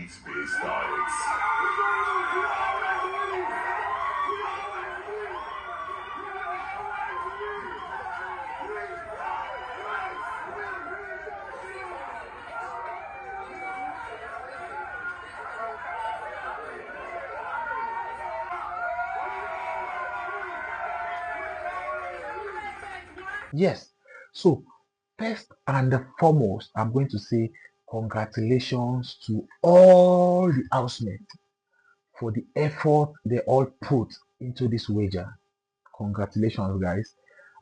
meat-based diets. Yes. So, first and foremost, I'm going to say congratulations to all the housemates for the effort they all put into this wager. Congratulations, guys.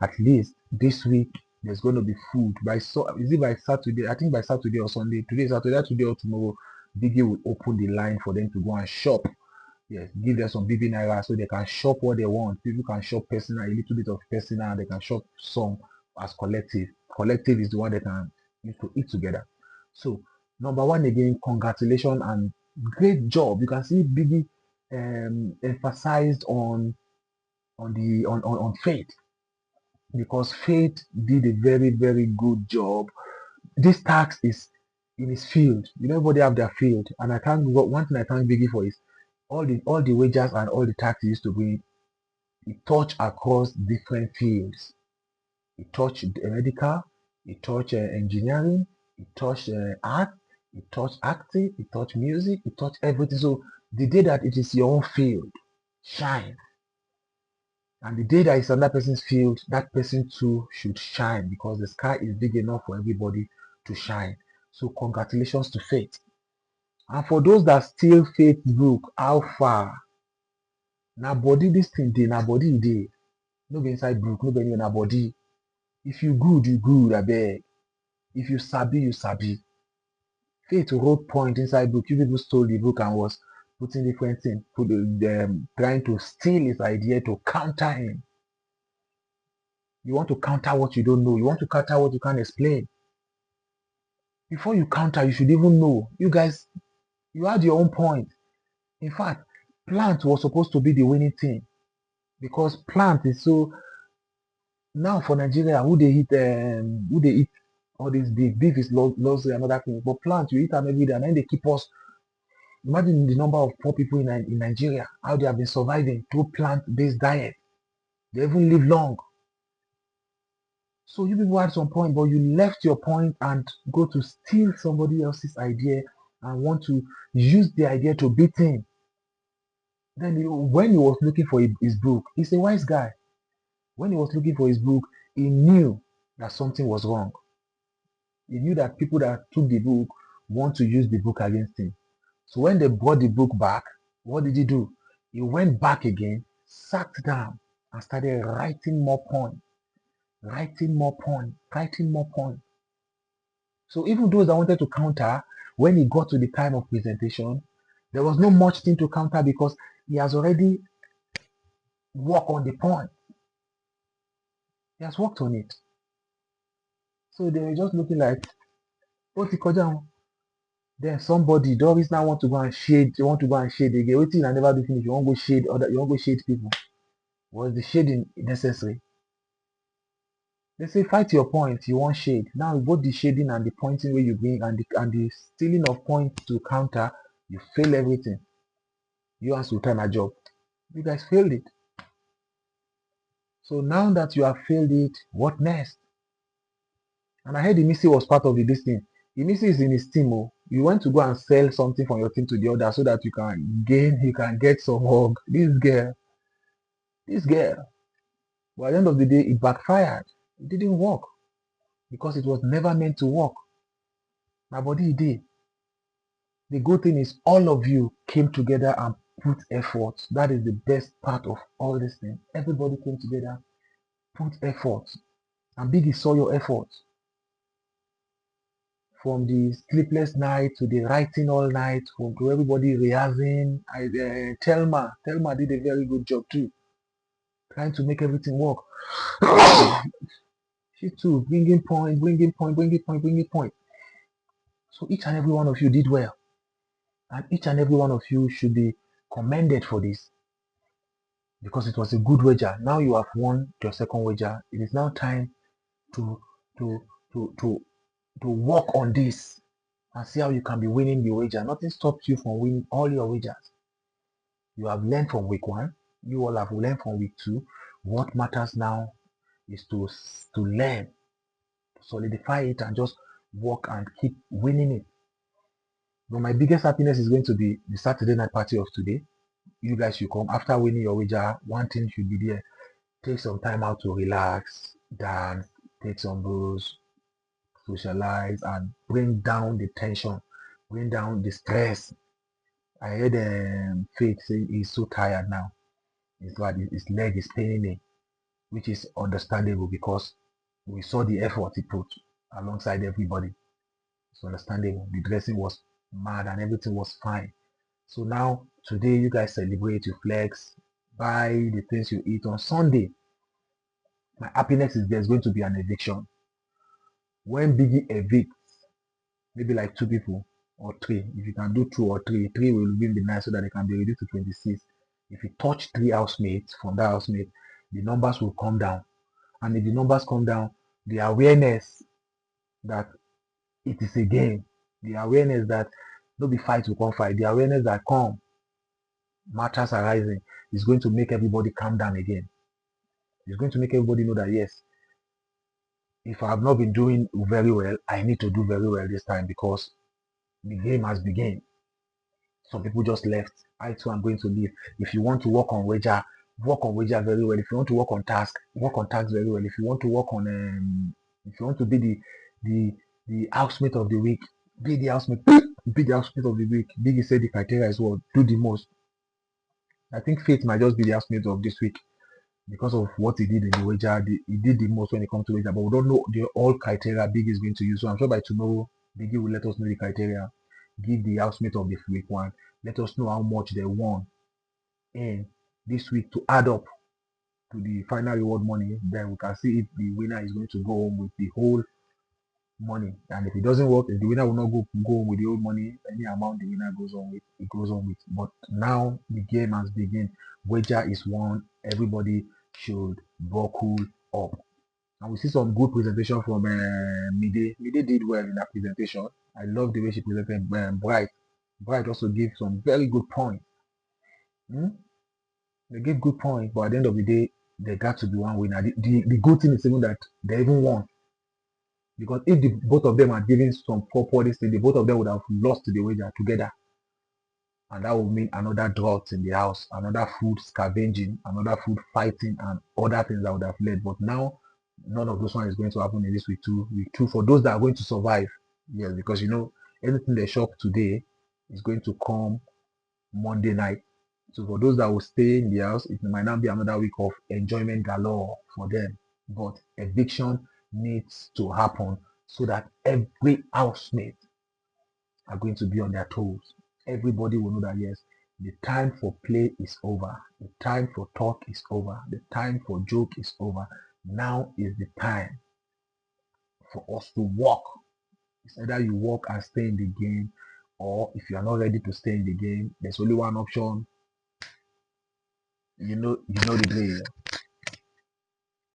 At least this week there's going to be food by is it by Saturday? I think by Saturday or Sunday. Today is Saturday, today or tomorrow. Biggie will open the line for them to go and shop. Yes, give them some BB Naira so they can shop what they want. People can shop personal, a little bit of personal, they can shop some as collective. Collective is the one they can use to eat together. So, number one again, congratulations and great job. You can see Biggie emphasized on faith, because faith did a very very good job. This tax is in his field. You know, everybody have their field, and I thank God. One thing I thank Biggie for is all the wages and all the tax he used to bring. He touched across different fields. He touched medical, he touched engineering, he touched art, he touched acting, he touched music, he touched everything. So the day that it is your own field, shine. And the day that it's another person's field, that person too should shine, because the sky is big enough for everybody to shine. So congratulations to Faith. And for those that still Faith book, how far? Now body this thing dey, now body e dey. No be inside book, no be anywhere, na body. If you good, you good, abeg. If you sabi, you sabi. Faith wrote point inside book. You people stole the book and was putting different things, trying to steal his idea to counter him. You want to counter what you don't know. You want to counter what you can't explain. Before you counter, you should even know. You guys, you had your own point. In fact, plant was supposed to be the winning thing, because plant is so. Now for Nigeria, who they eat all this beef. Beef is luxury, another thing. But plant, you eat them every day, and then they keep us. Imagine the number of poor people in Nigeria, how they have been surviving through plant-based diet. They even live long. So you people had some point, but you left your point and go to steal somebody else's idea and want to use the idea to beat him. Then when he was looking for his book, he's a wise guy. When he was looking for his book, he knew that something was wrong. He knew that people that took the book want to use the book against him. So when they brought the book back, what did he do? He went back again, sat down, and started writing more points, writing more points, writing more points. So even those that wanted to counter, when he got to the time of presentation, there was no much thing to counter, because he has already worked on the point. He has worked on it. So they were just looking like, what's it called? Then somebody, Doris now want to go and shade, they want to go and shade again. Waiting and never do finish. You want to go shade other, you want to go shade people. Was the shading necessary? They say fight your point, you want shade. Now both the shading and the pointing where you bring and the stealing of points to counter, you fail everything. You and Sultan a job. You guys failed it. So now that you have failed it, what next? And I heard Imisi was part of this thing. Imisi is in his team. Oh. You want to go and sell something from your team to the other so that you can get some hug. This girl. But at the end of the day, it backfired. It didn't work because it was never meant to work. My body did. The good thing is all of you came together and put effort. That is the best part of all this thing. Everybody came together, put effort. And Biggie saw your effort. From the sleepless night to the writing all night, to everybody rehearsing. Telma did a very good job too, trying to make everything work. She too, bringing point. So each and every one of you did well. And each and every one of you should be commended for this, because it was a good wager. Now you have won your second wager. It is now time to to to to to work on this. and see how you can be winning the wager. Nothing stops you from winning all your wagers. You have learned from week one. You all have learned from week two. What matters now is to learn, solidify it, and just work and keep winning it. But my biggest happiness is going to be the Saturday night party of today. You guys should come after winning your wager. One thing should be there. Take some time out to relax, dance, take some brews, socialize, and bring down the tension, bring down the stress. I heard Faith say he's so tired now. His leg is paining him, which is understandable because we saw the effort he put alongside everybody. It's understandable. The dressing was mad and everything was fine. So now today you guys celebrate, you flex, buy the things you eat. On Sunday, my happiness is there's going to be an eviction. When Biggie evicts, maybe like two people or three, if you can do two or three will even be nice so that they can be reduced to 26. If you touch three housemates from that housemate, the numbers will come down. And if the numbers come down, the awareness that it is a game, the awareness that no be fight will come fight, the awareness that come matters arising is going to make everybody calm down again. It's going to make everybody know that yes, if I have not been doing very well, I need to do very well this time because the game has begun. Some people just left. I too am going to leave. If you want to work on wager very well. If you want to work on task very well. If you want to work on if you want to be the housemate of the week, be the housemate, be the housemate of the week. Biggie said the criteria is what do the most. I think Faith might just be the housemate of this week because of what he did in the wager. He did the most when it comes to wager, but we don't know the all criteria Biggie is going to use. So I'm sure by tomorrow, Biggie will let us know the criteria. Give the housemate of the week one. Let us know how much they won in this week to add up to the final reward money. Then we can see if the winner is going to go home with the whole money. And if it doesn't work, if the winner will not go home with the whole money, any amount the winner goes on with, it goes on with. But now the game has begun. Wager is won. Everybody should buckle up. And we see some good presentation from Mide. Mide did well in that presentation. I love the way she presented Bright. Bright also gave some very good points. Hmm? They gave good points, but at the end of the day, they got to be one winner. The good thing is even that they even won. Because if the both of them are giving some poor this thing, the both of them would have lost the wager together. And that would mean another drought in the house, another food scavenging, another food fighting, and other things that would have led. But now, none of those one is going to happen in this week two. Week two for those that are going to survive. Yes, because you know anything they shop today is going to come Monday night. So for those that will stay in the house, it might not be another week of enjoyment galore for them. But eviction needs to happen so that every housemate are going to be on their toes. Everybody will know that yes, the time for play is over. The time for talk is over. The time for joke is over. Now is the time for us to walk. It's either you walk and stay in the game, or if you are not ready to stay in the game, there's only one option. You know the drill.